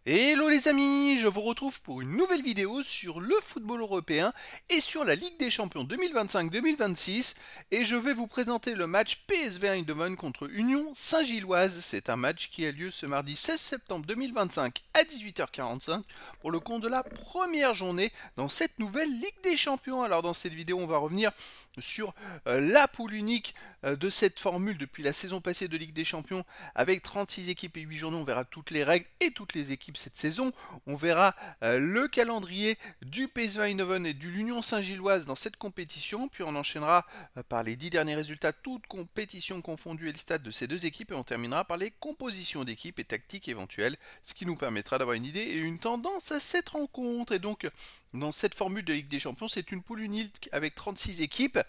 Hello les amis, je vous retrouve pour une nouvelle vidéo sur le football européen et sur la Ligue des Champions 2025-2026 et je vais vous présenter le match PSV Eindhoven contre Union Saint-Gilloise. C'est un match qui a lieu ce mardi 16 septembre 2025 à 18h45 pour le compte de la première journée dans cette nouvelle Ligue des Champions. Alors dans cette vidéo on va revenir sur la poule unique de cette formule depuis la saison passée de Ligue des Champions avec 36 équipes et 8 journées. On verra toutes les règles et toutes les équipes cette saison. On verra le calendrier du PSV Eindhoven et de l'Union Saint-Gilloise dans cette compétition. Puis on enchaînera par les 10 derniers résultats, toutes compétitions confondues et le stade de ces deux équipes. Et on terminera par les compositions d'équipes et tactiques éventuelles, ce qui nous permettra d'avoir une idée et une tendance à cette rencontre. Et donc, dans cette formule de Ligue des Champions, c'est une poule unique avec 36 équipes.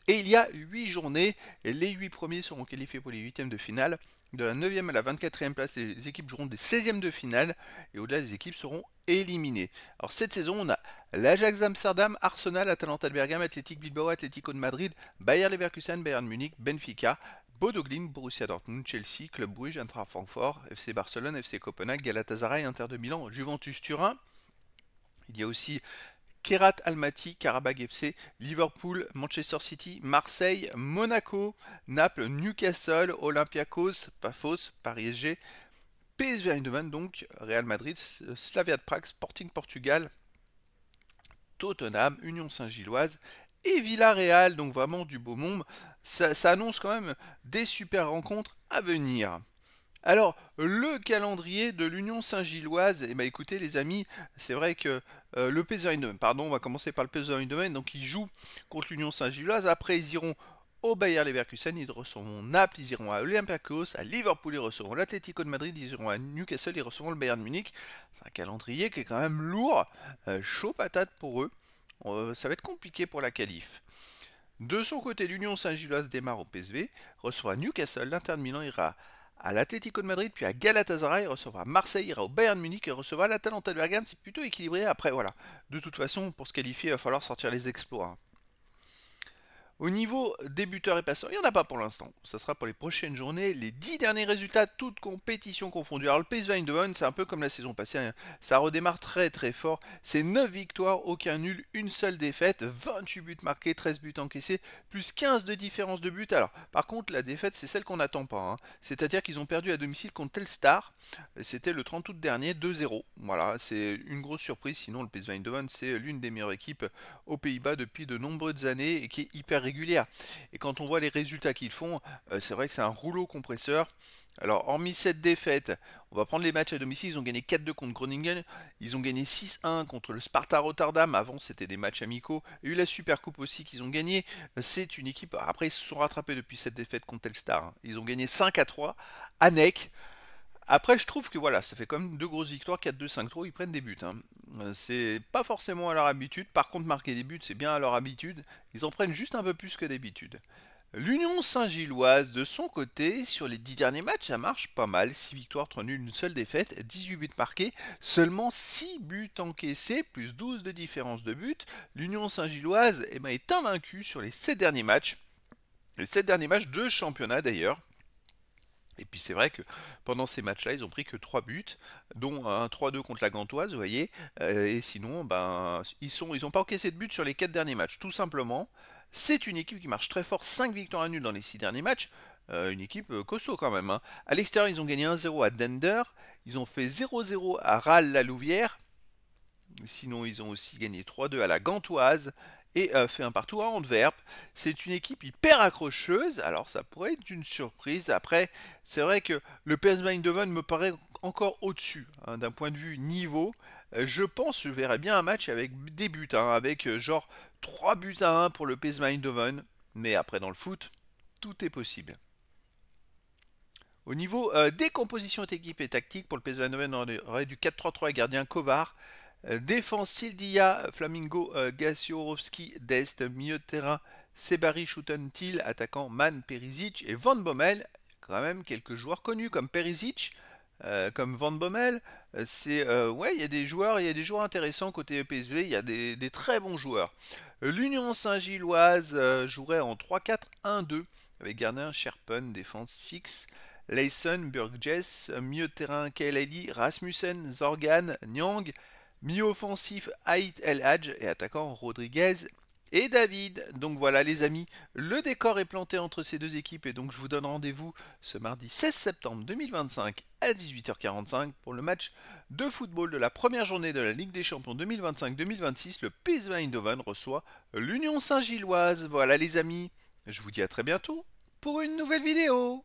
Et il y a 8 journées, et les 8 premiers seront qualifiés pour les huitièmes de finale. De la 9e à la 24e place, les équipes joueront des 16e de finale, et au-delà, les équipes seront éliminées. Alors cette saison, on a l'Ajax Amsterdam, Arsenal, Atalanta de Bergame, Athletic Bilbao, Atlético de Madrid, Bayer Leverkusen, Bayern Munich, Benfica, Bodo Glimt, Borussia Dortmund, Chelsea, Club Brugge, Eintracht Francfort, FC Barcelone, FC Copenhague, Galatasaray, Inter de Milan, Juventus Turin. Il y a aussi Kherat Almaty, Karabakh FC, Liverpool, Manchester City, Marseille, Monaco, Naples, Newcastle, Olympiakos, Pafos, Paris SG, PSV Eindhoven donc, Real Madrid, Slavia de Prague, Sporting Portugal, Tottenham, Union Saint-Gilloise et Villarreal, donc vraiment du beau monde. Ça annonce quand même des super rencontres à venir. Alors, le calendrier de l'Union Saint-Gilloise, eh ben écoutez les amis, c'est vrai que le PSV Eindhoven, pardon, on va commencer par le PSV Eindhoven, donc ils jouent contre l'Union Saint-Gilloise, après ils iront au Bayer Leverkusen, ils recevront Naples, ils iront à Olympiakos, à Liverpool, ils recevront l'Atlético de Madrid, ils iront à Newcastle, ils recevront le Bayern Munich. C'est un calendrier qui est quand même lourd, chaud patate pour eux, ça va être compliqué pour la qualif. De son côté, l'Union Saint-Gilloise démarre au PSV, recevra Newcastle, l'Inter de Milan ira à l'Atlético de Madrid, puis à Galatasaray, il recevra Marseille, ira au Bayern Munich et recevra l'Atalanta de Bergame. C'est plutôt équilibré. Après, voilà. De toute façon, pour se qualifier, il va falloir sortir les exploits, hein. Au niveau des buteurs et passeurs, il n'y en a pas pour l'instant. Ça sera pour les prochaines journées. Les 10 derniers résultats, toutes compétitions confondues. Alors le PSV Eindhoven, c'est un peu comme la saison passée, hein. Ça redémarre très très fort. C'est 9 victoires, aucun nul, une seule défaite, 28 buts marqués, 13 buts encaissés, plus 15 de différence de but. Alors par contre, la défaite, c'est celle qu'on n'attend pas, hein. C'est-à-dire qu'ils ont perdu à domicile contre Telstar. C'était le 30 août dernier, 2-0. Voilà, c'est une grosse surprise. Sinon, le PSV Eindhoven, c'est l'une des meilleures équipes aux Pays-Bas depuis de nombreuses années et qui est hyper régulière. Et quand on voit les résultats qu'ils font, c'est vrai que c'est un rouleau compresseur. Alors, hormis cette défaite, on va prendre les matchs à domicile. Ils ont gagné 4-2 contre Groningen. Ils ont gagné 6-1 contre le Sparta Rotterdam. Avant, c'était des matchs amicaux. Il y a eu la Supercoupe aussi qu'ils ont gagné. C'est une équipe. Après, ils se sont rattrapés depuis cette défaite contre Telstar, hein. Ils ont gagné 5-3 à Neck. Après, je trouve que voilà, ça fait quand même deux grosses victoires, 4-2, 5-3, ils prennent des buts, hein. C'est pas forcément à leur habitude. Par contre, marquer des buts, c'est bien à leur habitude. Ils en prennent juste un peu plus que d'habitude. L'Union Saint-Gilloise, de son côté, sur les 10 derniers matchs, ça marche pas mal. 6 victoires, 3 nuls, une seule défaite, 18 buts marqués, seulement 6 buts encaissés, plus 12 de différence de but. L'Union Saint-Gilloise eh ben, est invaincue sur les 7 derniers matchs. Les 7 derniers matchs de championnat d'ailleurs. Et puis c'est vrai que pendant ces matchs-là, ils ont pris que 3 buts, dont un 3-2 contre la Gantoise, vous voyez. Et sinon, ben, ils ont pas encaissé de but sur les 4 derniers matchs, tout simplement. C'est une équipe qui marche très fort, 5 victoires à nul dans les 6 derniers matchs. Une équipe costaud quand même, hein. À l'extérieur, ils ont gagné 1-0 à Dender, ils ont fait 0-0 à Râles-la-Louvière. Sinon, ils ont aussi gagné 3-2 à la Gantoise et fait un partout à Antwerp. C'est une équipe hyper accrocheuse, alors ça pourrait être une surprise. Après, c'est vrai que le PSV Eindhoven me paraît encore au-dessus, hein, d'un point de vue niveau. Je pense que je verrais bien un match avec des buts, hein, avec genre 3 buts à 1 pour le PSV Eindhoven. Mais après, dans le foot, tout est possible. Au niveau des compositions d'équipe et tactique, pour le PSV Eindhoven, on aurait du 4-3-3 et gardien Kovar. Défense Sildia, Flamingo, Gaciorowski, Dest, milieu de terrain, Sebari, Schutentil, attaquant Man, Perisic et Van Bommel. Quand même quelques joueurs connus comme Perisic, comme Van Bommel. Ouais, il y a des joueurs intéressants côté PSV, il y a des très bons joueurs. L'Union Saint-Gilloise jouerait en 3-4-1-2 avec gardien Sherpen, défense 6. Leison, Burgess, milieu de terrain Kelly, Rasmussen, Zorgan, Nyang, milieu offensif Haït El Hadj et attaquant Rodriguez et David. Donc voilà les amis, le décor est planté entre ces deux équipes et donc je vous donne rendez-vous ce mardi 16 septembre 2025 à 18h45 pour le match de football de la première journée de la Ligue des Champions 2025-2026. Le PSV Eindhoven reçoit l'Union Saint-Gilloise. Voilà les amis, je vous dis à très bientôt pour une nouvelle vidéo.